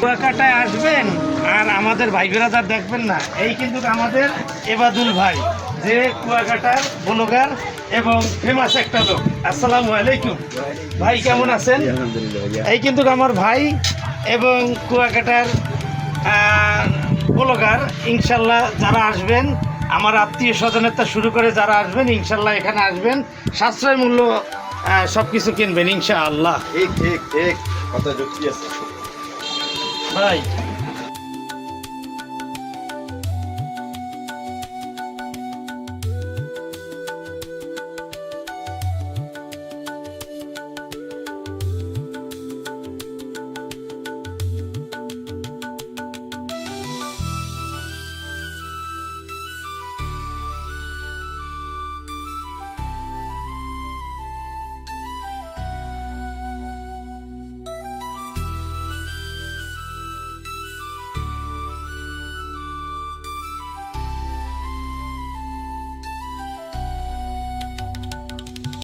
কুয়াকাটায় আসবেন আর আমাদের ভাই বেরাদার দেখবেন না, এই কিন্তু আমাদের এবাদুল ভাই, যে কুয়াকাটার ব্লগার এবং ফেমাস একটা লোক। আসসালামু আলাইকুম ভাই, কেমন আছেন? এই কিন্তু আমার ভাই এবং কুয়াকাটার ব্লগার। ইনশাল্লাহ যারা আসবেন, আমার আত্মীয় স্বজনের তা শুরু করে যারা আসবেন, ইনশাল্লাহ এখানে আসবেন, সাশ্রয় মূল্য সব কিছু কিনবেন ইনশাআল্লাহ। ঠিক ঠিক ঠিক কথা যুক্তি আছে ভাই।